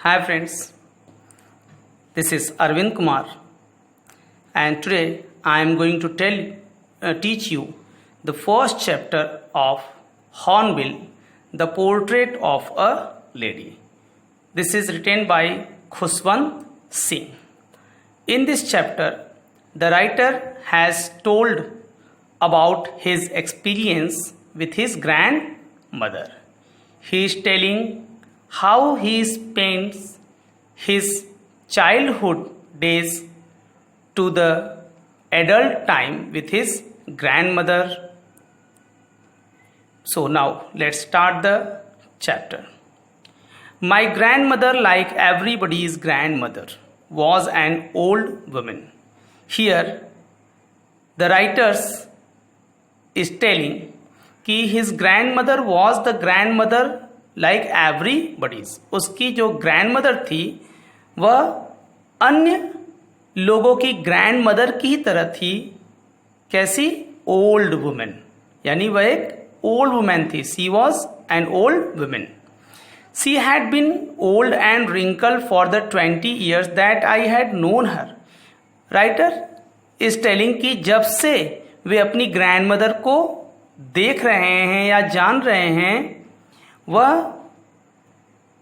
Hi friends, this is Arvind Kumar and today I am going to teach you the first chapter of Hornbill, the portrait of a lady. This is written by Khushwant Singh. In this chapter, the writer has told about his experience with his grandmother. He is telling how he spends his childhood days to the adult time with his grandmother. So now let's start the chapter. My grandmother, like everybody's grandmother, was an old woman. Here the writer is telling कि his grandmother was the grandmother like everybody's. उसकी जो grandmother थी वह अन्य लोगों की grandmother की तरह थी. कैसी? ओल्ड वुमेन, यानी वह एक ओल्ड वुमेन थी. She was an old woman. She had been old and wrinkled for the 20 years that I had known her. Writer is telling कि जब से वे अपनी ग्रैंडमदर को देख रहे हैं या जान रहे हैं वह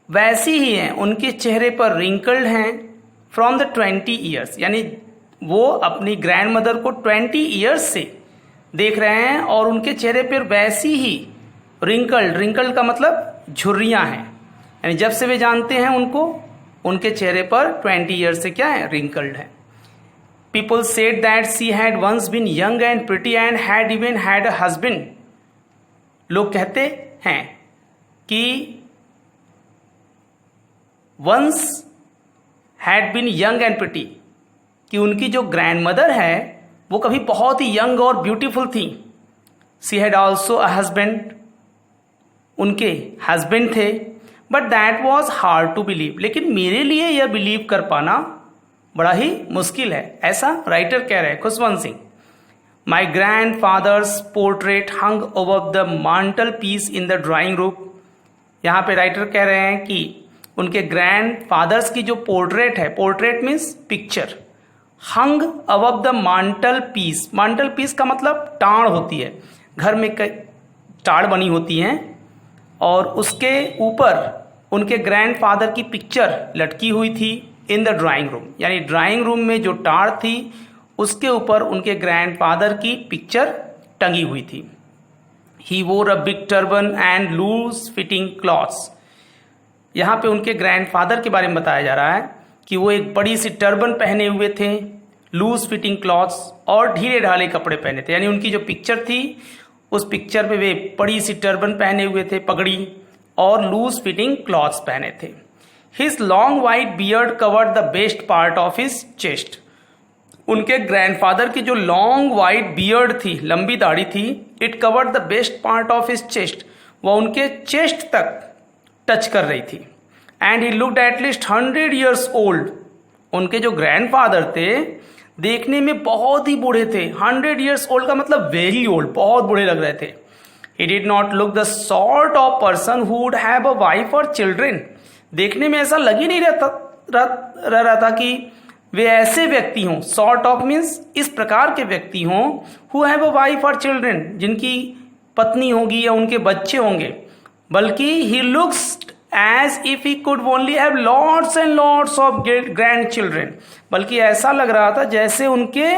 वैसी ही हैं. उनके चेहरे पर रिंकल्ड हैं फ्रॉम द 20 ईयर्स, यानी वो अपनी ग्रैंडमदर को 20 ईयर्स से देख रहे हैं और उनके चेहरे पर वैसी ही रिंकल्ड का मतलब झुर्रियां हैं. यानी जब से वे जानते हैं उनको, उनके चेहरे पर 20 ईयर्स से क्या है? रिंकल्ड है. People said that she had once been young and pretty and had even had a husband. लोग कहते हैं कि once had been young and pretty, कि उनकी जो ग्रैंडमदर है वो कभी बहुत ही यंग और ब्यूटीफुल थी. She had also a husband, उनके हस्बैंड थे. But that was hard to believe. लेकिन मेरे लिए यह बिलीव कर पाना बड़ा ही मुश्किल है, ऐसा राइटर कह रहे हैं Khushwant Singh. My grandfather's portrait hung over the mantelpiece in the drawing room. यहाँ पे राइटर कह रहे हैं कि उनके ग्रैंड फादर्स की जो पोर्ट्रेट है, portrait means picture, hung above the mantelpiece. Mantelpiece का मतलब टाड़ होती है, घर में कई टाड़ बनी होती हैं और उसके ऊपर उनके ग्रैंड फादर की पिक्चर लटकी हुई थी इन द ड्राइंग रूम. यानी ड्राइंग रूम में जो टाड़ थी उसके ऊपर उनके ग्रैंडफादर की पिक्चर टंगी हुई थी. He wore a big turban and loose fitting clothes. यहाँ पे उनके ग्रैंडफादर के बारे में बताया जा रहा है कि वो एक बड़ी सी टर्बन पहने हुए थे, लूज फिटिंग क्लॉथ्स, और ढीले ढाले कपड़े पहने थे. यानी उनकी जो पिक्चर थी उस पिक्चर पे वे बड़ी सी टर्बन पहने हुए थे, पगड़ी, और लूज फिटिंग क्लॉथ्स पहने थे. His long white beard covered the best part of his chest. उनके ग्रैंडफादर की जो लॉन्ग वाइट बियर्ड थी, लंबी दाढ़ी थी, it covered the best part of his chest. वह उनके चेस्ट तक टच कर रही थी. And he looked at least 100 years old. उनके जो ग्रैंडफादर थे देखने में बहुत ही बूढ़े थे. 100 years ओल्ड का मतलब वेरी ओल्ड, बहुत बूढ़े लग रहे थे. He did not look the sort of person who would have a wife or children. देखने में ऐसा लग ही नहीं रहा था कि वे ऐसे व्यक्ति हों. सॉर्ट ऑफ मीन्स इस प्रकार के व्यक्ति हों, हु हैव अ वाइफ और चिल्ड्रन, जिनकी पत्नी होगी या उनके बच्चे होंगे. बल्कि he looks as if he could only have lots and lots of grand children. बल्कि ऐसा लग रहा था जैसे उनके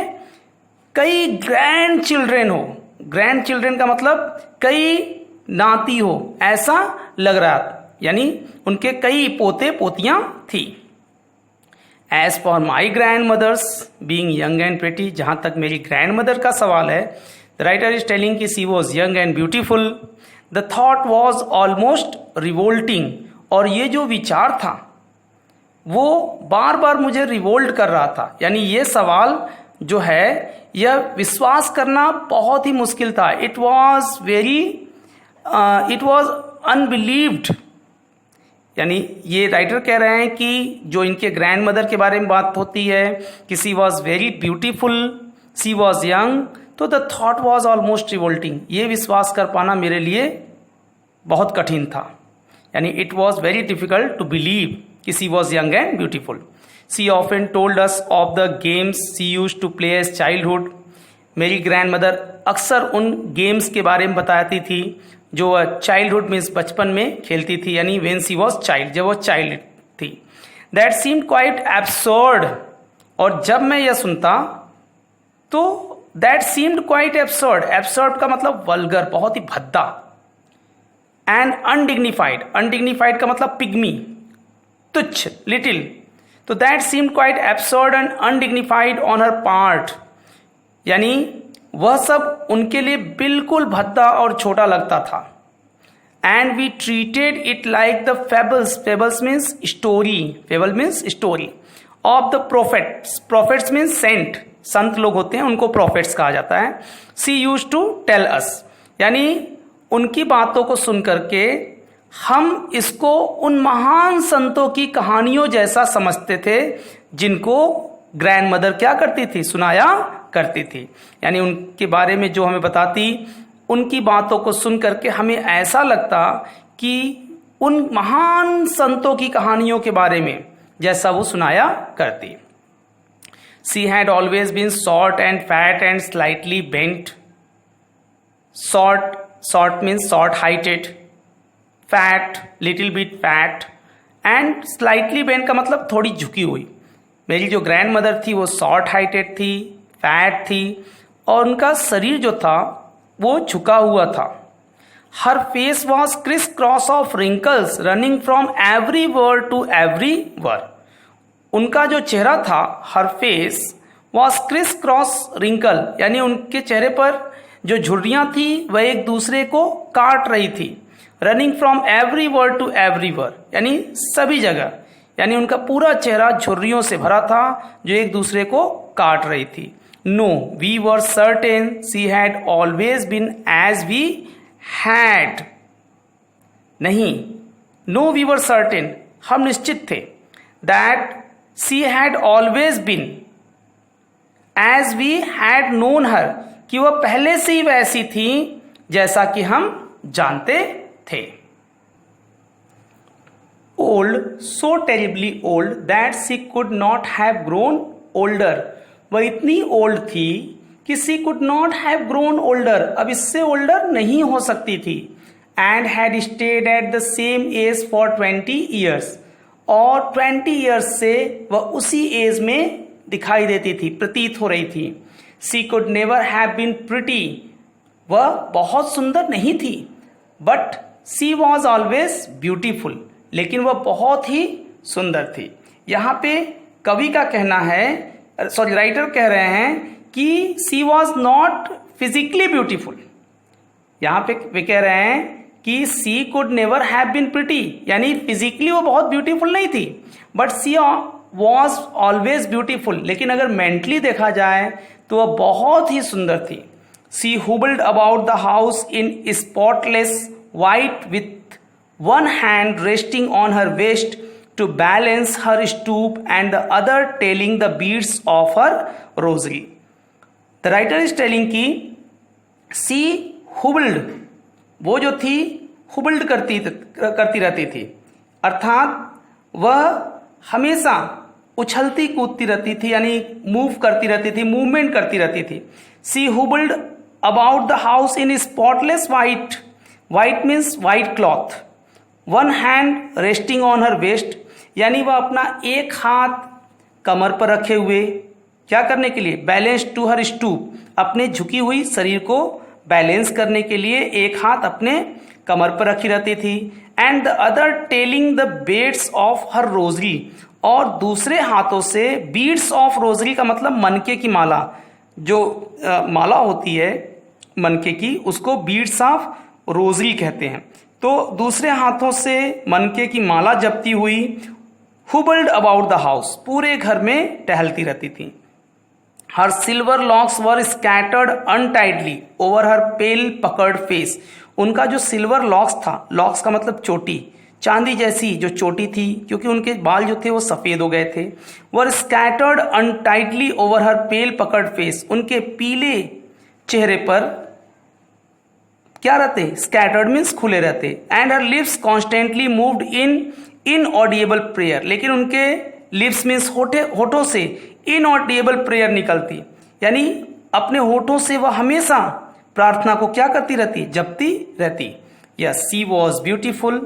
कई ग्रैंड चिल्ड्रन हो. ग्रैंड चिल्ड्रन का मतलब कई नाती हो, ऐसा लग रहा था. यानी उनके कई पोते पोतियां थी. As for my grand mothers being young and pretty, जहां तक मेरी ग्रैंड मदर का सवाल है, द राइटर इज टेलिंग कि she was young and beautiful. The thought was almost revolting. और ये जो विचार था वो बार बार मुझे रिवोल्ट कर रहा था. यानी ये सवाल जो है यह विश्वास करना बहुत ही मुश्किल था. It was unbelievable. यानी ये राइटर कह रहे हैं कि जो इनके ग्रैंडमदर के बारे में बात होती है कि she was very beautiful, she was young, तो the thought was almost revolting. ये विश्वास कर पाना मेरे लिए बहुत कठिन था. यानी it was very difficult to believe कि she was young and beautiful. She often told us of the games she use to play as childhood. मेरी ग्रैंड मदर अक्सर उन गेम्स के बारे में बताती थी जो वह चाइल्डहुड मीन्स बचपन में खेलती थी, यानी वेन सी वॉज चाइल्ड, जब वो चाइल्ड थी. That seemed quite absurd. और जब मैं यह सुनता तो that seemed quite absurd. Absurd का मतलब वल्गर, बहुत ही भद्दा. And undignified. अनडिग्निफाइड का मतलब पिग्मी, तुच्छ, लिटिल. तो that seemed quite absurd and undignified on her part. यानी वह सब उनके लिए बिल्कुल भद्दा और छोटा लगता था. And we treated it like the fables. Fables means story. Fable means story of the prophets. Prophets means saint. संत लोग होते हैं, उनको प्रोफेट्स कहा जाता है. She use to tell us. यानी उनकी बातों को सुन करके हम इसको उन महान संतों की कहानियों जैसा समझते थे जिनको ग्रैंड मदर क्या करती थी, सुनाया करती थी. यानी उनके बारे में जो हमें बताती, उनकी बातों को सुन करके हमें ऐसा लगता कि उन महान संतों की कहानियों के बारे में जैसा वो सुनाया करती. She had always been short and fat and slightly bent. Short means short heighted, fat little bit fat, and slightly bent का मतलब थोड़ी झुकी हुई. मेरी जो ग्रैंड मदर थी वो शॉर्ट हाइटेड थी, फैट थी, और उनका शरीर जो था वो झुका हुआ था. Her face was crisscross of wrinkles running from every word to every word. उनका जो चेहरा था, her face was crisscross wrinkle, यानी उनके चेहरे पर जो झुर्रियां थी वह एक दूसरे को काट रही थी. Running from every word to every word, यानी सभी जगह, यानी उनका पूरा चेहरा झुर्रियों से भरा था जो एक दूसरे को काट रही थी. No we were certain she had always been as we had. नहीं, नो वी वर सर्टेन, हम निश्चित थे. That she had always been as we had known her, कि वह पहले से ही वैसी थी जैसा कि हम जानते थे. Old, so terribly old that she could not have grown older. वह इतनी ओल्ड थी कि she could not have grown older, अब इससे ओल्डर नहीं हो सकती थी. And had stayed at the same age for 20 years. और 20 ईयर्स से वह उसी एज में दिखाई देती थी, प्रतीत हो रही थी. She could never have been pretty. वह बहुत सुंदर नहीं थी. But she was always beautiful, लेकिन वह बहुत ही सुंदर थी. यहाँ पे कवि का कहना है, सॉरी राइटर कह रहे हैं कि she was not physically beautiful. यहाँ पे वे कह रहे हैं कि she could never have been pretty, यानी फिजिकली वो बहुत ब्यूटीफुल नहीं थी, but she was always beautiful. लेकिन अगर मेंटली देखा जाए तो वह बहुत ही सुंदर थी. She hobbled about the house in spotless white with one hand resting on her waist to balance her stoop and the other tailing the beads of her rosary. The writer is telling कि she hobbled, वो जो थी हुबल्ड करती रहती थी, अर्थात वह हमेशा उछलती कूदती रहती थी, यानी मूव करती रहती थी, मूवमेंट करती रहती थी. She hobbled about the house in spotless white. White means white cloth. One hand resting on her waist, यानी वह अपना एक हाथ कमर पर रखे हुए, क्या करने के लिए, बैलेंस टू हर स्टूप, अपने झुकी हुई शरीर को बैलेंस करने के लिए एक हाथ अपने कमर पर रखी रहती थी. And the other telling the beads of her rosary, और दूसरे हाथों से बीड्स ऑफ रोजरी का मतलब मनके की माला, जो माला होती है मनके की, उसको बीड्स ऑफ रोजरी कहते हैं. तो दूसरे हाथों से मनके की माला जपती हुई हुबल्ड अबाउट द हाउस, पूरे घर में टहलती रहती थी. हर सिल्वर लॉक्स वर स्कैटर्ड अनटाइडली ओवर हर पेल पकर्ड फेस. उनका जो सिल्वर लॉक्स था, लॉक्स का मतलब चोटी, चांदी जैसी जो चोटी थी, क्योंकि उनके बाल जो थे वो सफेद हो गए थे. वर स्कैटर्ड अनटाइडली ओवर हर पेल पकर्ड फेस, उनके पीले चेहरे पर क्या रहते, स्कैटर्ड मीन्स खुले रहते. And her lips constantly moved in inaudible prayer, लेकिन उनके लिप्स मीन्स होठों से इनऑडिएबल प्रेयर निकलती, यानी अपने होठों से वह हमेशा प्रार्थना को क्या करती रहती, जपती रहती। Yes, she was beautiful.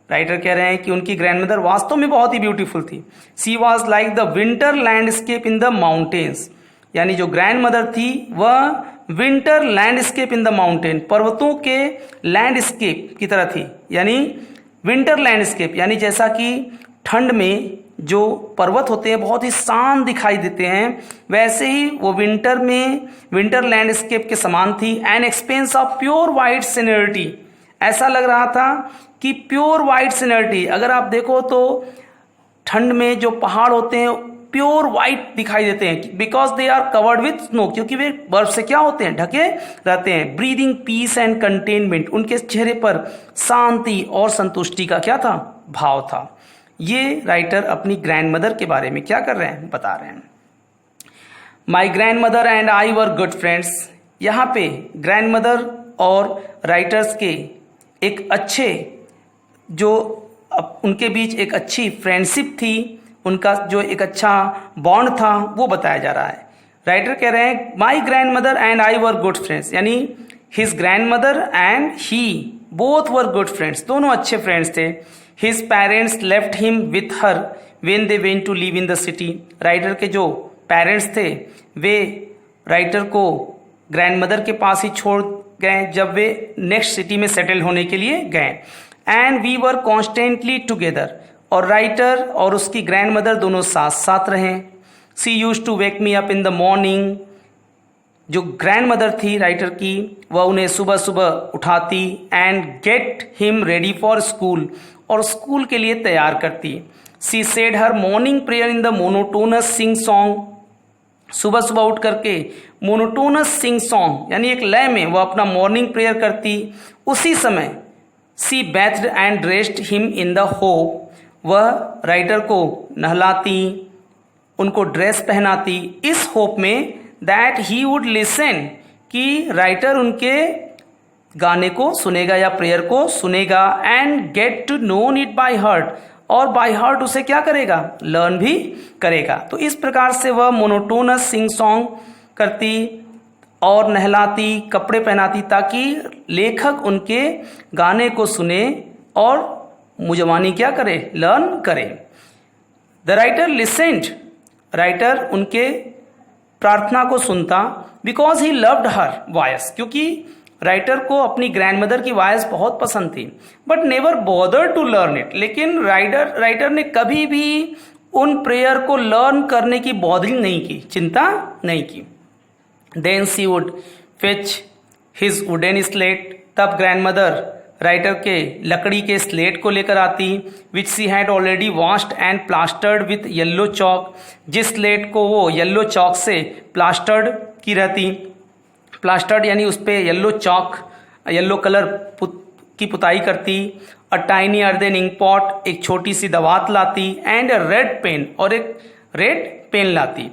Writer कह रहे हैं कि उनकी ग्रैंडमदर वास्तव में बहुत ही ब्यूटीफुल थी। She was like the winter landscape in the mountains, यानी जो ग्रैंडमदर थी वह winter landscape in the mountain, पर्वतों के लैंडस्केप की तरह थी। यानी विंटर लैंडस्केप यानी जैसा कि ठंड में जो पर्वत होते हैं बहुत ही शांत दिखाई देते हैं, वैसे ही वो विंटर में विंटर लैंडस्केप के समान थी। An expanse of pure white serenity, ऐसा लग रहा था कि प्योर वाइट सीनरिटी, अगर आप देखो तो ठंड में जो पहाड़ होते हैं प्योर वाइट दिखाई देते हैं, because they are covered with snow, क्योंकि वे बर्फ से क्या होते हैं, ढके रहते हैं। ब्रीदिंग पीस एंड कंटेनमेंट, उनके चेहरे पर शांति और संतुष्टि का क्या था, भाव था। ये राइटर अपनी ग्रैंडमदर के बारे में क्या कर रहे हैं, बता रहे हैं। My grandmother and I were good friends, यहाँ पे ग्रैंडमदर और राइटर्स के एक अच्छे जो उनके बीच एक अच्छी फ्रेंडशिप थी, उनका जो एक अच्छा बॉन्ड था वो बताया जा रहा है। राइटर कह रहे हैं my grandmother and I were good friends, यानी his grandmother and he both were good friends, दोनों अच्छे फ्रेंड्स थे। His parents left him with her when they went to live in the city, writer के जो parents थे वे writer को grandmother के पास ही छोड़ गए जब वे नेक्स्ट सिटी में सेटल होने के लिए गए। And we were constantly together, और राइटर और उसकी ग्रैंडमदर दोनों साथ साथ रहे। She used to wake me up in the morning, जो ग्रैंडमदर थी राइटर की वह उन्हें सुबह सुबह उठाती। And get him ready for school, और स्कूल के लिए तैयार करती। She said her morning prayer in the monotonous sing song, सुबह सुबह उठ करके मोनोटोनस सिंग सॉन्ग यानी एक लय में वह अपना मॉर्निंग प्रेयर करती। उसी समय she bathed and dressed him in the hope, वह राइटर को नहलाती, उनको ड्रेस पहनाती, इस होप में दैट ही वुड लिसन, कि राइटर उनके गाने को सुनेगा या प्रेयर को सुनेगा। And get to known it by heart, और बाय हार्ट उसे क्या करेगा, लर्न भी करेगा। तो इस प्रकार से वह मोनोटोनस सिंग सॉन्ग करती और नहलाती, कपड़े पहनाती, ताकि लेखक उनके गाने को सुने और मुजवानी क्या करे, लर्न करे। द राइटर लिसेंड, राइटर उनके प्रार्थना को सुनता। Because he loved her voice, क्योंकि राइटर को अपनी ग्रैंडमदर की वॉइस बहुत पसंद थी। But never bother to learn it, लेकिन राइटर ने कभी भी उन प्रेयर को लर्न करने की बॉदरिंग नहीं की, चिंता नहीं की। Then she would fetch his wooden slate, तब ग्रैंडमदर राइटर के लकड़ी के स्लेट को लेकर आती। Which she had already washed and plastered with yellow chalk, जिस स्लेट को वो येल्लो चॉक से प्लास्टर्ड की रहती। प्लास्टर्ड यानी उस पर येल्लो चॉक, येल्लो कलर की पुताई करती। A tiny earthen ink pot, एक छोटी सी दवात लाती। एंड अ रेड पेन, और एक रेड पेन लाती।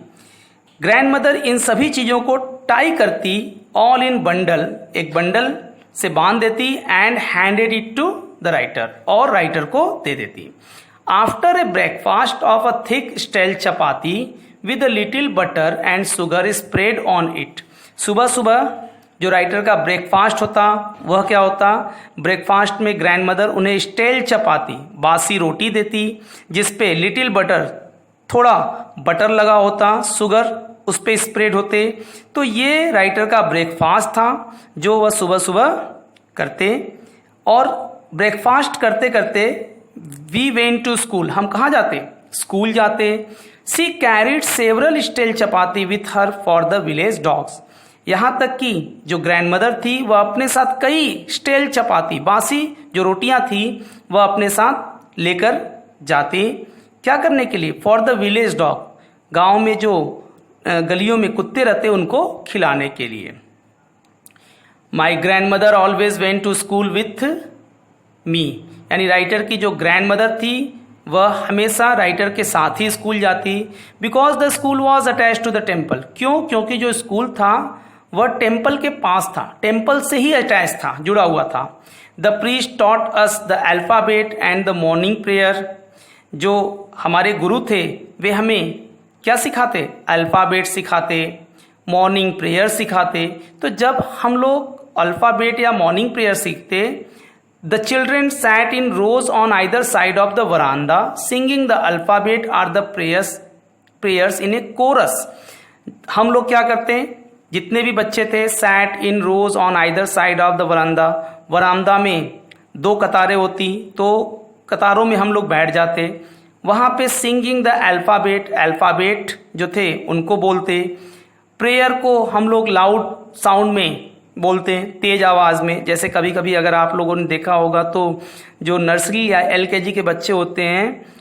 ग्रैंडमदर इन सभी चीज़ों को टाई करती, ऑल इन बंडल, एक बंडल से बांध देती। And handed it to the writer, और राइटर को दे देती। After a breakfast of a thick stale chapati with a little butter and sugar spread on it, सुबह सुबह जो राइटर का ब्रेकफास्ट होता वह क्या होता, ब्रेकफास्ट में ग्रैंडमदर उन्हें स्टेल चपाती, बासी रोटी देती, जिसपे लिटिल बटर, थोड़ा बटर लगा होता, शुगर उस पर स्प्रेड होते। तो ये राइटर का ब्रेकफास्ट था जो वह सुबह सुबह करते। और ब्रेकफास्ट करते करते वी वेंट टू स्कूल, हम कहाँ जाते, स्कूल जाते। She carried several stale chapati with her for the village dogs, यहाँ तक कि जो ग्रैंडमदर थी वह अपने साथ कई स्टेल चपाती, बासी जो रोटियां थी वह अपने साथ लेकर जाती। क्या करने के लिए, फॉर द विलेज डॉग, गांव में जो गलियों में कुत्ते रहते उनको खिलाने के लिए। My grandmother always went to school with me, यानी राइटर की जो ग्रैंडमदर थी वह हमेशा राइटर के साथ ही स्कूल जाती। Because the school was attach to the temple, क्यों, क्योंकि जो स्कूल था वह टेम्पल के पास था, टेम्पल से ही अटैच था, जुड़ा हुआ था। The priest taught us the alphabet and the morning prayer. जो हमारे गुरु थे वे हमें क्या सिखाते? अल्फ़ाबेट सिखाते, मॉर्निंग प्रेयर सिखाते। तो जब हम लोग अल्फ़ाबेट या मॉर्निंग प्रेयर सीखते, the children sat in rows on either side of the verandah singing the alphabet or the prayers in a chorus. हम लोग क्या करते हैं, जितने भी बच्चे थे, sat in rows on either side of the verandah, verandah में 2 कतारें होती तो कतारों में हम लोग बैठ जाते, वहां पे सिंगिंग द अल्फ़ाबेट, अल्फ़ाबेट जो थे उनको बोलते, प्रेयर को हम लोग लाउड साउंड में बोलते हैं, तेज आवाज में। जैसे कभी कभी अगर आप लोगों ने देखा होगा तो जो नर्सरी या LKG के बच्चे होते हैं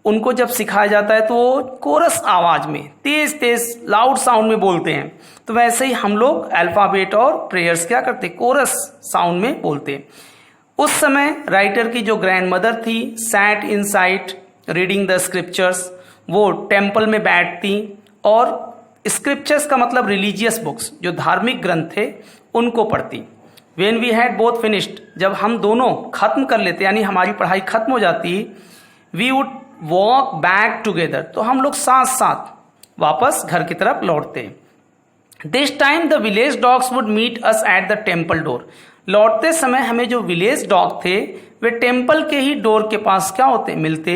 उनको जब सिखाया जाता है तो वो कोरस आवाज में तेज तेज लाउड साउंड में बोलते हैं। तो वैसे ही हम लोग अल्फ़ाबेट और प्रेयर्स क्या करते, कोरस साउंड में बोलते। उस समय राइटर की जो ग्रैंड मदर थी, sat inside reading the scriptures, वो टेम्पल में बैठती और स्क्रिप्चर्स का मतलब रिलीजियस बुक्स, जो धार्मिक ग्रंथ थे उनको पढ़ती। When we had both finished, जब हम दोनों खत्म कर लेते यानी हमारी पढ़ाई खत्म हो जाती, we would walk back together, तो हम लोग साथ साथ वापस घर की तरफ लौटते। This time the village dogs would meet us at the temple door. लौटते समय हमें जो विलेज डॉग थे वे टेम्पल के ही डोर के पास क्या होते, मिलते।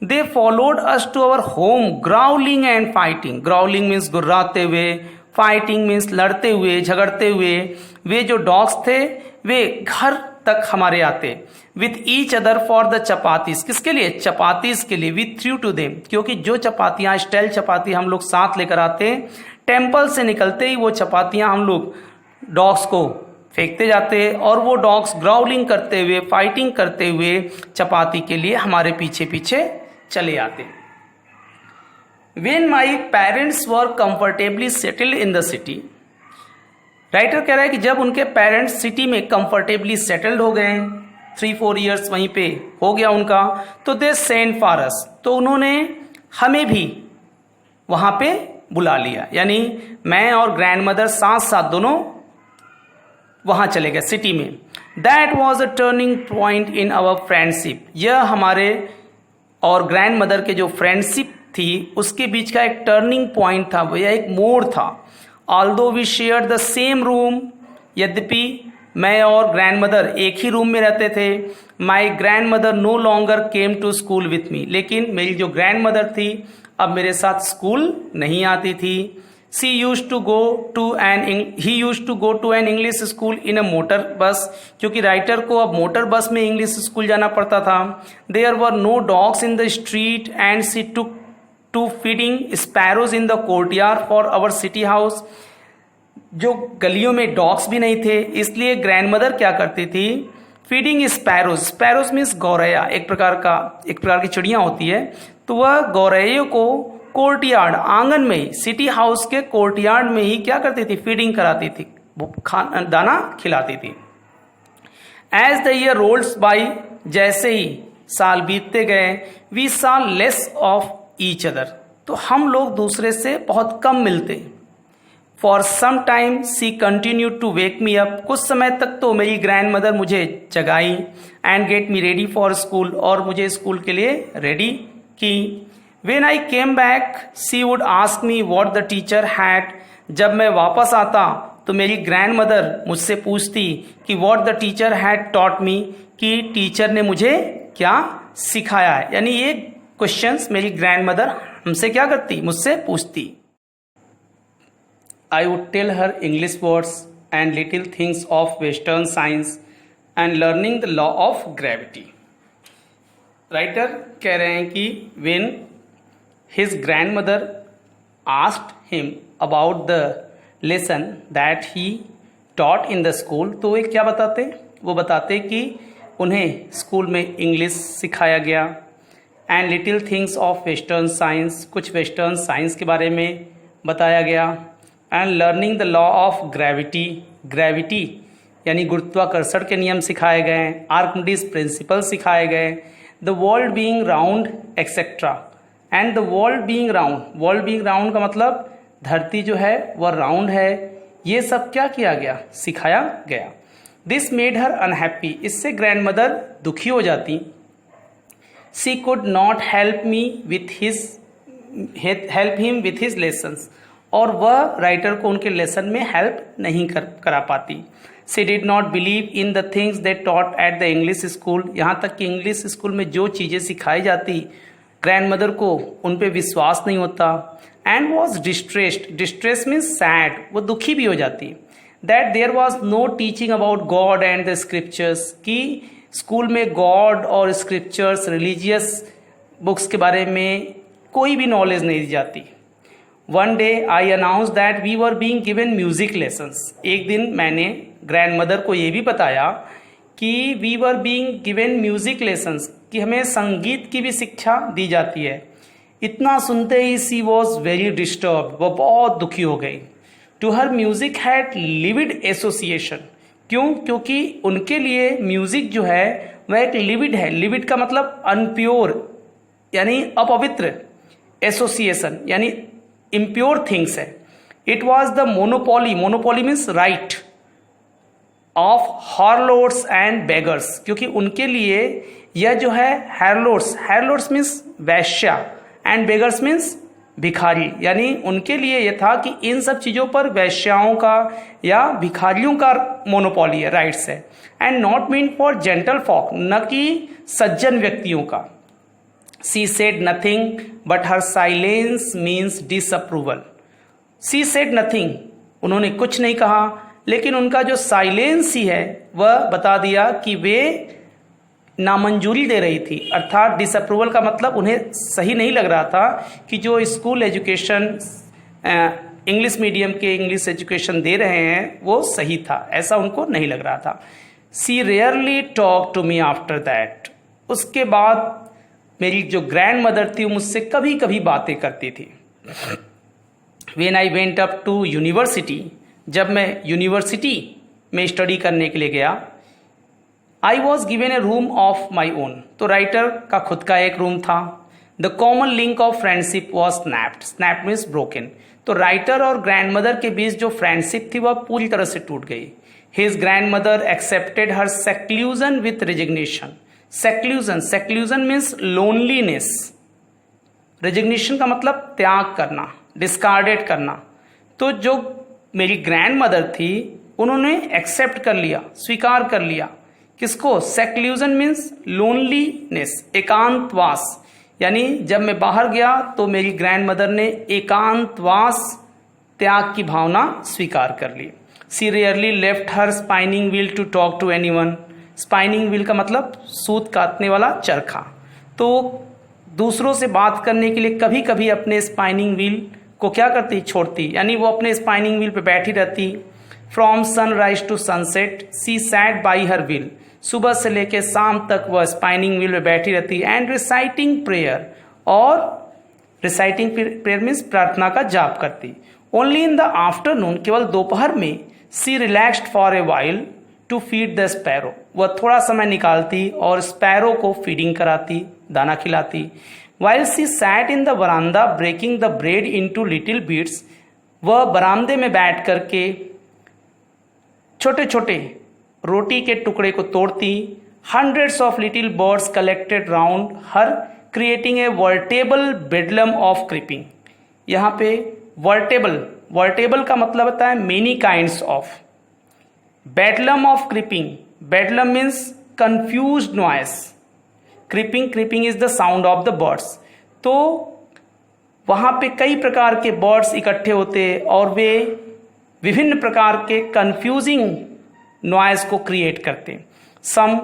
They followed us to our home growling and fighting. Growling means गुर्राते हुए, फाइटिंग मीन्स लड़ते हुए, झगड़ते हुए। वे जो डॉग्स थे वे घर तक हमारे आते। With each other for the chapatis, किसके लिए, चपातीस के लिए। विथ थ्रू टू देम, क्योंकि जो चपातियां, स्टाइल चपाती हम लोग साथ लेकर आते, टेम्पल से निकलते ही वो चपातियां हम लोग डॉग्स को फेंकते जाते और वो डॉग्स ग्राउलिंग करते हुए, फाइटिंग करते हुए चपाती के लिए हमारे पीछे पीछे चले आते। When my parents were comfortably settled in the city, writer कह रहा है कि जब उनके पेरेंट्स सिटी में कंफर्टेबली सेटल्ड हो गए, 3-4 ईयर्स वहीं पे हो गया उनका, तो दे सेंड फॉर अस, तो उन्होंने हमें भी वहां पे बुला लिया। यानी मैं और ग्रैंड मदर साथ साथ दोनों वहां चले गए सिटी में। That was a turning point in our friendship, यह हमारे और ग्रैंड मदर के जो फ्रेंडशिप थी उसके बीच का एक टर्निंग पॉइंट था, यह एक मोड़ था। Although we share the same room, यद्यपि मैं और ग्रैंड मदर एक ही रूम में रहते थे। My grand mother no longer came to school with me, लेकिन मेरी जो ग्रैंड मदर थी अब मेरे साथ स्कूल नहीं आती थी। he used to go to an English school in a motor bus, क्योंकि राइटर को अब मोटर बस में इंग्लिश स्कूल जाना पड़ता था। There were no dogs in the street and she took to feeding sparrows in the courtyard for our city house। जो गलियों में डॉग्स भी नहीं थे, इसलिए ग्रैंड मदर क्या करती थी, फीडिंग स्पैरोज, स्पैरोज मीन्स गौरैया, एक प्रकार की चिड़िया होती है, तो वह गौरैयों को कोर्टयार्ड, आंगन में ही, सिटी हाउस के कोर्टयार्ड में ही क्या करती थी, फीडिंग कराती थी, दाना खिलाती थी। As the year rolls by, जैसे ही साल बीतते गए, we saw less of each other, तो हम लोग दूसरे से बहुत कम मिलते। For some time she continue to wake me up, कुछ समय तक तो मेरी ग्रैंड मदर मुझे जगाई, and get me ready for school, और मुझे स्कूल के लिए रेडी की। When I came back, she would ask me what the teacher had, जब मैं वापस आता तो मेरी ग्रैंड मदर मुझसे पूछती कि what the teacher had taught me, कि टीचर ने मुझे क्या सिखाया है। यानी ये क्वेश्चंस मेरी ग्रैंड मदर हमसे क्या करती, मुझसे पूछती। I would tell her English words and little things of Western science and learning the law of gravity। Writer कह रहे हैं कि when his grandmother asked him about the lesson that he taught in the school, तो वे क्या बताते, वो बताते कि उन्हें स्कूल में इंग्लिश सिखाया गया, and little things of western science, कुछ वेस्टर्न साइंस के बारे में बताया गया, and learning the law of gravity, gravity यानी गुरुत्वाकर्षण के नियम सिखाए गए, आर्किमिडीज प्रिंसिपल सिखाए गए, the world being round etcetera, and the world being round, world being round का मतलब धरती जो है वह राउंड है, ये सब क्या किया गया, सिखाया गया। दिस मेड हर अनहैप्पी, इससे ग्रैंड मदर दुखी हो जाती। She could not help him with his lessons, और वह राइटर को उनके लेसन में हेल्प नहीं करा पाती। She did not believe in the things they taught at the English school, यहाँ तक कि इंग्लिश स्कूल में जो चीज़ें सिखाई जाती ग्रैंड मदर को उन पे विश्वास नहीं होता। And was distressed, distress means sad, वो दुखी भी हो जाती। That there was no teaching about God and the scriptures, कि स्कूल में गॉड और स्क्रिप्चर्स रिलीजियस बुक्स के बारे में कोई भी नॉलेज नहीं दी जाती। One day I announce that we were being given music lessons, एक दिन मैंने ग्रैंड मदर को ये भी बताया कि we were being given music lessons, कि हमें संगीत की भी शिक्षा दी जाती है। इतना सुनते ही सी वॉज वेरी डिस्टर्ब, वो बहुत दुखी हो गई। To her music had livid association, क्यों? क्योंकि उनके लिए म्यूजिक जो है वह एक लिविड है। लिविड का मतलब अनप्योर यानी अपवित्र, एसोसिएशन यानी इम्प्योर थिंग्स है। It was the monopoly, monopoly means right of harlots and beggars, क्योंकि उनके लिए यह जो है हार्लोड्स, हार्लोड्स मीन्स वैश्या एंड बेगर्स मीन्स भिखारी, यानी उनके लिए यह था कि इन सब चीज़ों पर वैश्याओं का या भिखारियों का मोनोपोली है, राइट्स है। And not mean for gentle folk, न कि सज्जन व्यक्तियों का। She said nothing but her silence means disapproval. She said nothing, उन्होंने कुछ नहीं कहा, लेकिन उनका जो साइलेंस ही है वह बता दिया कि वे नामंजूरी दे रही थी। अर्थात डिसअप्रूवल का मतलब उन्हें सही नहीं लग रहा था कि जो स्कूल एजुकेशन इंग्लिश मीडियम के इंग्लिश एजुकेशन दे रहे हैं वो सही था, ऐसा उनको नहीं लग रहा था। She rarely talk to me after that, उसके बाद मेरी जो ग्रैंड मदर थी वो मुझसे कभी कभी बातें करती थी। When I went up to university, जब मैं यूनिवर्सिटी में स्टडी करने के लिए गया, I was given a room of my own, तो राइटर का खुद का एक रूम था। The common link of friendship was snapped, snap means broken, तो राइटर और ग्रैंड मदर के बीच जो फ्रेंडशिप थी वह पूरी तरह से टूट गई। His grand mother accepted her seclusion with resignation. Seclusion, seclusion means loneliness, resignation का मतलब त्याग करना, डिस्कार्डेड करना। तो जो मेरी ग्रैंड मदर थी उन्होंने एक्सेप्ट कर लिया, स्वीकार कर लिया, किसको? सेक्लूजन मीन्स लोनलीनेस, एकांतवास, यानी जब मैं बाहर गया तो मेरी ग्रैंड मदर ने एकांतवास, त्याग की भावना स्वीकार कर ली। She rarely left her spinning wheel to talk to anyone. Spinning wheel का मतलब सूत काटने वाला चरखा, तो दूसरों से बात करने के लिए कभी कभी अपने स्पाइनिंग व्हील को क्या करती? छोड़ती, यानी वो अपने स्पाइनिंग व्हील पे बैठी रहती। From sunrise to sunset she sat by her wheel, सुबह से लेकर शाम तक वह स्पाइनिंग व्हील पे बैठी रहती। एंड रिसाइटिंग प्रेयर, और रिसाइटिंग प्रेयर मीन्स प्रार्थना का जाप करती। ओनली इन द आफ्टरनून, केवल दोपहर में, she relaxed for a while to feed the sparrow, वह थोड़ा समय निकालती और स्पैरो को फीडिंग कराती, दाना खिलाती। While she sat in the verandah breaking the bread into little bits, वह बरामदे में बैठ करके छोटे छोटे रोटी के टुकड़े को तोड़ती। Hundreds of little birds collected round her creating a veritable bedlam of creeping. यहाँ पे वर्टेबल, वर्टेबल का मतलब होता है many kinds of. Bedlam of creeping, bedlam means confused noise, creeping, creeping is the sound of the birds. तो वहाँ पे कई प्रकार के बर्ड्स इकट्ठे होते और वे विभिन्न प्रकार के कंफ्यूजिंग नॉइज को क्रिएट करते। Some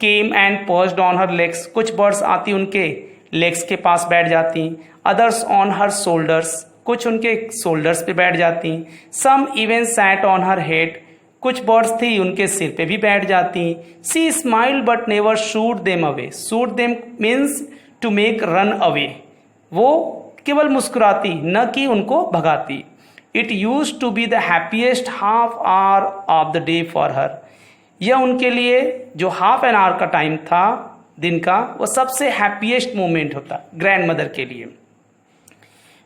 came and perched on her legs, कुछ बर्ड्स आती उनके लेग्स के पास बैठ जाती। अदर्स ऑन हर शोल्डर्स, कुछ उनके शोल्डर्स पे बैठ जाती। Some even sat on her head, कुछ बर्ड्स थी उनके सिर पे भी बैठ जाती। She smile but never shoot them away, shoot them means to make run away, वो केवल मुस्कुराती न कि उनको भगाती। It use to be the happiest half hour of the day for her, यह उनके लिए जो हाफ एन आवर का टाइम था दिन का, वो सबसे हैप्पीएस्ट मोमेंट होता ग्रैंड मदर के लिए।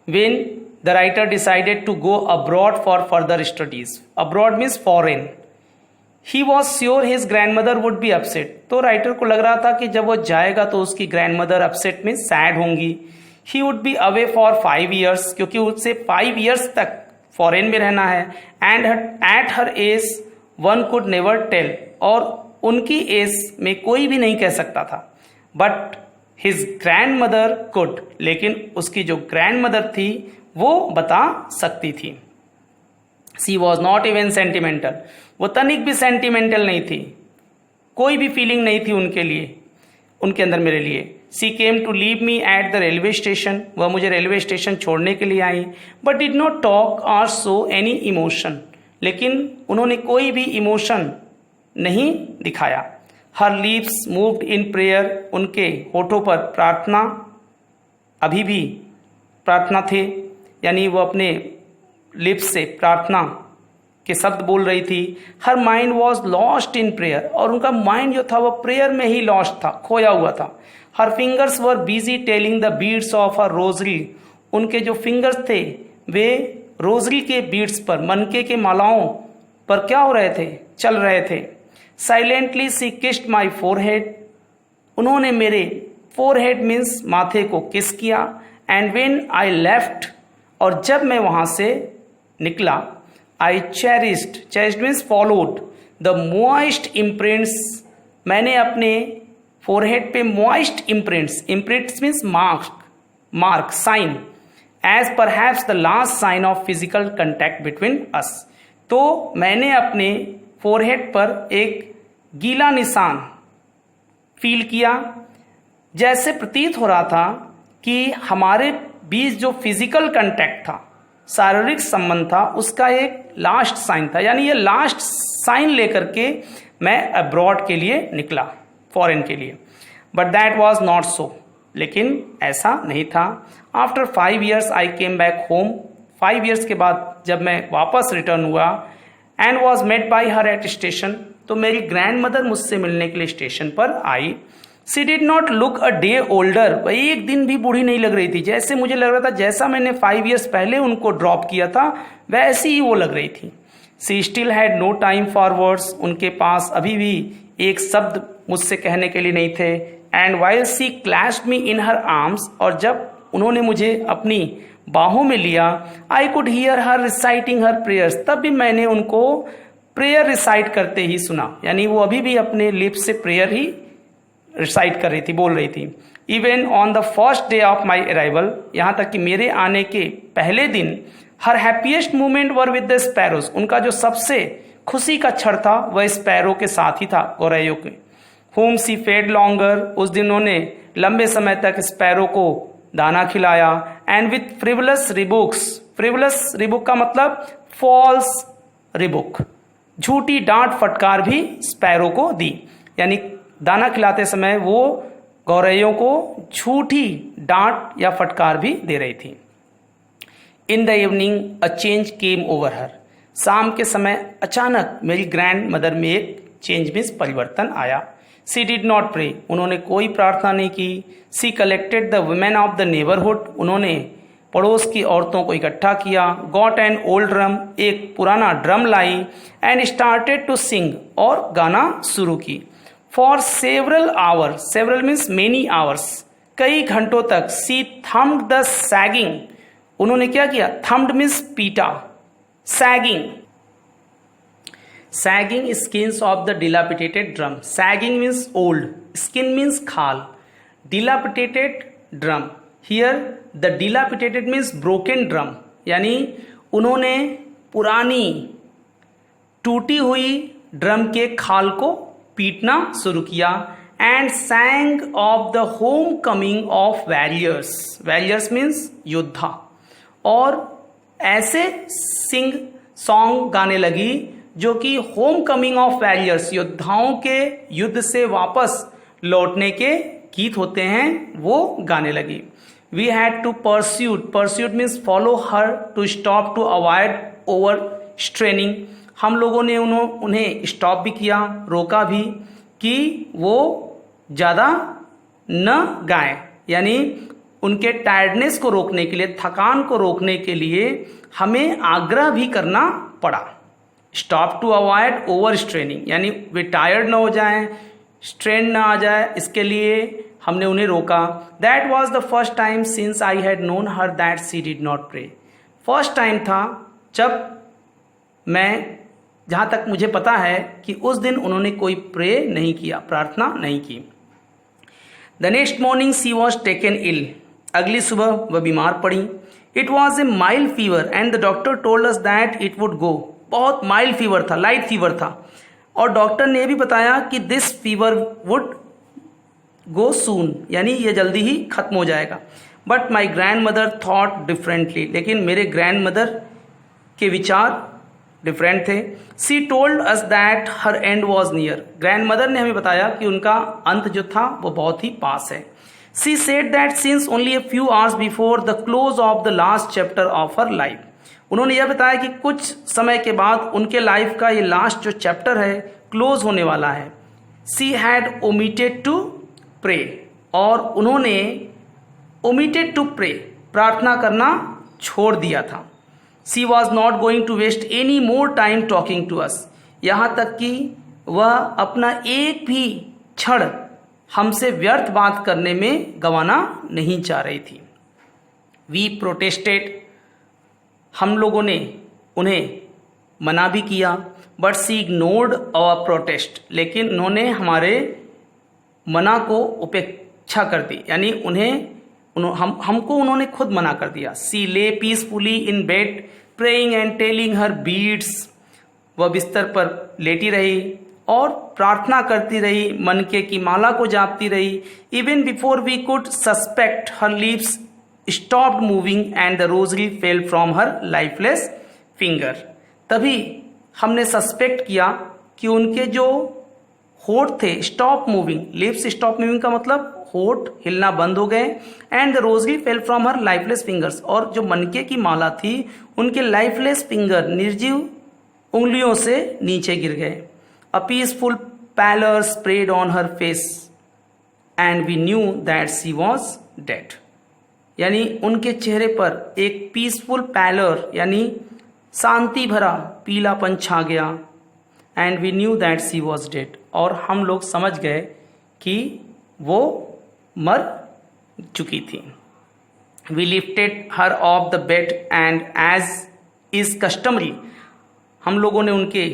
When the writer decided to go abroad for further studies, abroad means foreign, he was sure his grand mother would be upset, तो राइटर को लग रहा था कि जब वो जाएगा तो उसकी ग्रैंड मदर अपसेट में सैड होंगी। He would be away for 5 years, क्योंकि उससे 5 years तक फॉरेन में रहना है। And at her age one could never tell, और उनकी एज में कोई भी नहीं कह सकता था। But his grand mother could, लेकिन उसकी जो ग्रैंड मदर थी वो बता सकती थी। She was not even sentimental, वो तनिक भी सेंटिमेंटल नहीं थी, कोई भी फीलिंग नहीं थी उनके लिए, उनके अंदर मेरे लिए। She came to leave me at the railway station, वह मुझे रेलवे स्टेशन छोड़ने के लिए आई। But did not talk or show any emotion, लेकिन उन्होंने कोई भी इमोशन नहीं दिखाया। Her lips moved in prayer, उनके होठों पर प्रार्थना, अभी भी प्रार्थना थे, यानी वो अपने लिप्स से प्रार्थना के शब्द बोल रही थी। Her mind was lost in prayer, और उनका माइंड जो था वो प्रेयर में ही लॉस्ट था, खोया हुआ था। हर fingers were busy telling the beads of her rosary, उनके जो फिंगर्स थे वे रोजरी के बीड्स पर, मनके के मालाओं पर क्या हो रहे थे, चल रहे थे। Silently she kissed my forehead, उन्होंने मेरे फोरहेड मीन्स माथे को किस किया। एंड वेन आई लेफ्ट, और जब मैं वहां से निकला, I cherished means followed the moist imprints, मैंने अपने फोरहेड पे moist imprints means mark sign, as perhaps the last sign of physical contact between us, तो मैंने अपने फोरहेड पर एक गीला निशान फील किया, जैसे प्रतीत हो रहा था कि हमारे बीच जो फिजिकल कंटैक्ट था, शारीरिक संबंध था, उसका एक लास्ट साइन था। यानी ये लास्ट साइन लेकर के मैं अब्रॉड के लिए निकला, फॉरेन के लिए। But that was not so, लेकिन ऐसा नहीं था। After 5 years I came back home, 5 years के बाद जब मैं वापस रिटर्न हुआ, and was met by her at station, तो मेरी ग्रैंड मदर मुझसे मिलने के लिए स्टेशन पर आई। She did not look a day older, वही एक दिन भी बूढ़ी नहीं लग रही थी, जैसे मुझे लग रहा था जैसा मैंने 5 years पहले उनको ड्रॉप किया था वैसी ही वो लग रही थी। She still had no time for words, उनके पास अभी भी एक शब्द मुझसे कहने के लिए नहीं थे। And while she clasped me in her arms, और जब उन्होंने मुझे अपनी बाहों में लिया, I could hear her reciting her prayers, तब भी मैंने उनको प्रेयर रिसाइट करते ही सुना, यानी वो अभी भी अपने लिप्स से प्रेयर ही रिसाइट कर रही थी, बोल रही थी। Even on the first day of my arrival, यहाँ तक कि मेरे आने के पहले दिन, her happiest moment were with the sparrows, उनका जो सबसे खुशी का क्षण था वह स्पैरो के साथ ही था, गौरैयों के। होम सी फेड लॉन्गर, उस दिन उन्होंने लंबे समय तक स्पैरो को दाना खिलाया। And with frivolous rebukes, frivolous rebuke का मतलब फॉल्स रिबुक, झूठी डांट फटकार भी स्पैरो को दी, यानी दाना खिलाते समय वो गौरैयों को झूठी डांट या फटकार भी दे रही थी। इन the evening a change came over हर, शाम के समय अचानक मेरी ग्रैंड मदर में एक चेंज मीन्स परिवर्तन आया। सी डिड नॉट प्रे, उन्होंने कोई प्रार्थना नहीं की। She collected the women of the neighbourhood, उन्होंने पड़ोस की औरतों को इकट्ठा किया। गॉट एन ओल्ड ड्रम, एक पुराना ड्रम लाई। एंड स्टार्टेड टू सिंग, और गाना शुरू की। For several hour, several means many hours, कई घंटों तक। सी थम्ड द सैगिंग, उन्होंने क्या किया, थम्ड मीन्स पीटा, sagging, sagging skins of the dilapidated drum, sagging means old, skin means खाल, dilapidated drum, here the dilapidated means broken drum, यानी उन्होंने पुरानी टूटी हुई ड्रम के खाल को पीटना शुरू किया। And सैंग of the home coming of warriors, warriors means योद्धा, और ऐसे सिंग सॉन्ग गाने लगी जो कि होम कमिंग ऑफ वैरियर्स, योद्धाओं के युद्ध से वापस लौटने के गीत होते हैं, वो गाने लगी। We had to pursuit means follow her, to stop to avoid over straining, हम लोगों ने उन्हें स्टॉप भी किया, रोका भी कि वो ज़्यादा न गाएं, यानी उनके टायर्डनेस को रोकने के लिए, थकान को रोकने के लिए हमें आग्रह भी करना पड़ा। Stop to avoid over straining, यानी वे टायर्ड ना हो जाएं, स्ट्रेन ना आ जाए, इसके लिए हमने उन्हें रोका. That was the first time since I had known her that she did not pray. First time था जब मैं, जहाँ तक मुझे पता है कि उस दिन उन्होंने कोई प्रे नहीं किया, प्रार्थना नहीं की. The next morning she was taken ill. अगली सुबह वह बीमार पड़ी. It was a mild fever and the doctor told us that it would go. बहुत माइल्ड फीवर था, लाइट फीवर था, और डॉक्टर ने भी बताया कि this fever would go soon, यानी ये जल्दी ही खत्म हो जाएगा. But my grand mother thought differently. लेकिन मेरे ग्रैंड मदर के विचार डिफरेंट थे. सी told us that her and was near. Grand mother ने हमें बताया कि उनका अंत जो था वो बहुत ही पास है. She said that since only a few hours before the close of the last chapter of her life. उन्होंने यह बताया कि कुछ समय के बाद उनके लाइफ का ये लास्ट जो चैप्टर है क्लोज होने वाला है. She had omitted to pray. और उन्होंने ओमिटेड टू प्रे, प्रार्थना करना छोड़ दिया था. She was not going to waste any more time talking to us. यहाँ तक कि वह अपना एक भी क्षण हमसे व्यर्थ बात करने में गंवाना नहीं चाह रही थी. We protested. हम लोगों ने उन्हें मना भी किया. But she ignored our protest. लेकिन उन्होंने हमारे मना को उपेक्षा कर दी, यानी हमको उन्होंने खुद मना कर दिया. सी ले peacefully in bed praying and telling her beads. वह बिस्तर पर लेटी रही और प्रार्थना करती रही, मनके की माला को जापती रही. Even before we could suspect her lips stopped moving and the rosary fell from her lifeless finger. तभी हमने सस्पेक्ट किया कि उनके जो होठ थे stop moving, lips stop moving का मतलब होठ हिलना बंद हो गए. And the rosary fell from her lifeless fingers. और जो मनके की माला थी उनके लाइफलेस फिंगर, निर्जीव उंगलियों से नीचे गिर गए. A peaceful pallor spread on her face and we knew that she was dead. यानी उनके चेहरे पर एक पीसफुल पैलर, यानी शांति भरा पीलापन छा गया. And we knew that she was dead. और हम लोग समझ गए कि वो मर चुकी थी. We lifted her off the bed and as is customary. हम लोगों ने उनके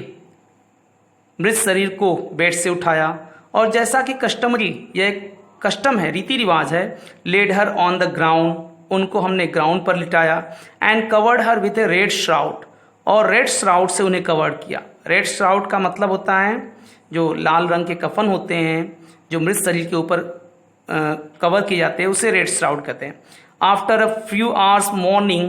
मृत शरीर को बेड से उठाया और जैसा कि कस्टमरी, यह एक कस्टम है, रीति रिवाज है, laid her on the ground. उनको हमने ग्राउंड पर लिटाया. And covered her with a red shroud. और रेड श्राउड से उन्हें कवर्ड किया. रेड श्राउड का मतलब होता है जो लाल रंग के कफन होते हैं जो मृत शरीर के ऊपर कवर किए जाते हैं, उसे रेड श्राउड कहते हैं. After a few hours morning.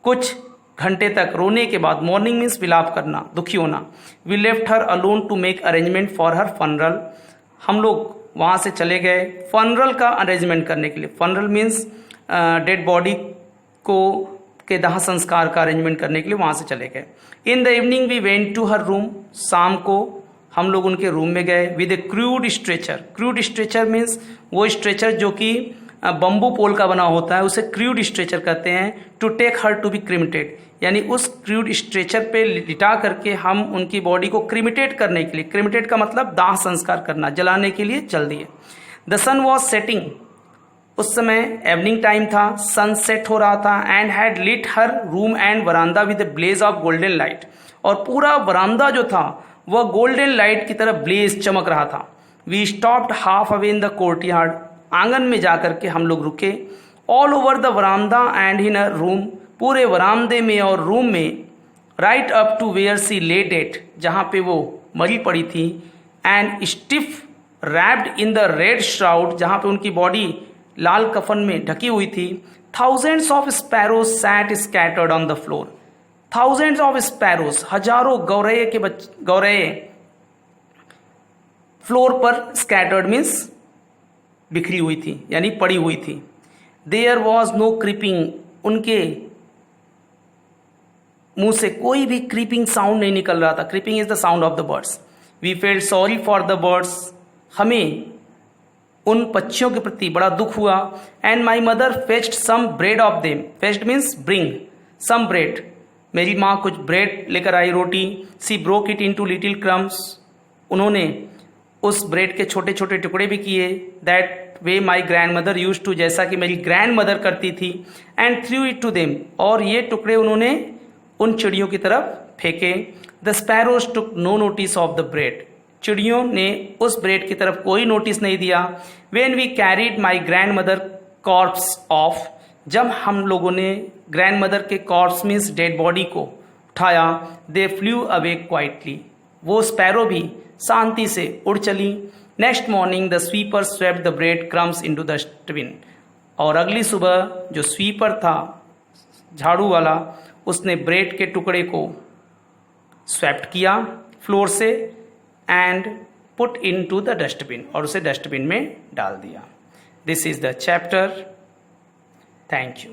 कुछ घंटे तक रोने के बाद, मॉर्निंग मीन्स विलाप करना, दुखी होना. We left her alone to make arrangement for her funeral. हम लोग वहाँ से चले गए फनरल का अरेंजमेंट करने के लिए. फनरल मीन्स डेड बॉडी को के दाह संस्कार का अरेंजमेंट करने के लिए वहाँ से चले गए. In the evening we went to her room. शाम को हम लोग उनके रूम में गए with a crude stretcher. Crude stretcher means वो स्ट्रेचर जो कि बम्बू पोल का बना होता है, उसे क्रूड स्ट्रेचर कहते हैं. To take her to be cremated. यानी उस क्रूड स्ट्रेचर पे लिटा करके हम उनकी बॉडी को क्रिमिटेट करने के लिए, क्रिमिटेट का मतलब दाह संस्कार करना, जलाने के लिए चल दिए. The sun was setting. उस समय इवनिंग टाइम था, सनसेट हो रहा था. And had lit her room and verandah with a blaze of golden light. और पूरा वरांदा जो था वह गोल्डन लाइट की तरह ब्लेज चमक रहा था. We stopped half away in the courtyard. आंगन में जाकर के हम लोग रुके. All over the verandah and in a room. पूरे वरामदे में और रूम में. Right up to where she lay dead. जहाँ पे वो मरी पड़ी थी. And stiff wrapped in the red shroud. जहाँ पे उनकी बॉडी लाल कफन में ढकी हुई थी. Thousands of sparrows sat scattered on the floor. Thousands of sparrows, हजारों गौरैये फ्लोर पर, स्कैटर्ड मीन्स बिखरी हुई थी, यानी पड़ी हुई थी. There was no chirping. उनके मुंह से कोई भी क्रीपिंग साउंड नहीं निकल रहा था. Creeping is the sound of the birds. We felt sorry for the birds. हमें उन पक्षियों के प्रति बड़ा दुख हुआ. And my mother fetched some bread of them. Fetched means bring. Some bread मेरी माँ कुछ ब्रेड लेकर आई, रोटी। She broke it into little crumbs, उन्होंने उस ब्रेड के छोटे छोटे टुकड़े भी किए। That way my grand mother use to, जैसा कि मेरी ग्रैंड मदर करती थी। And threw it to them, और ये टुकड़े उन्होंने उन चिड़ियों की तरफ फेंके। The sparrows took no notice of the bread, चिड़ियों ने उस ब्रेड की तरफ कोई नोटिस नहीं दिया। When we carried my grand mother corpse off, जब हम लोगों ने ग्रैंड मदर के कॉर्प्स मीन्स डेड बॉडी को उठाया, दे फ्लू अवे क्वाइटली, वो स्पैरो भी शांति से उड़ चली। Next morning the sweeper swept the bread crumbs into the dustbin, और अगली सुबह जो स्वीपर था, झाड़ू वाला, उसने ब्रेड के टुकड़े को स्वेप्ट किया फ्लोर से and put into the dustbin, और उसे डस्टबिन में डाल दिया। This is the chapter. Thank you.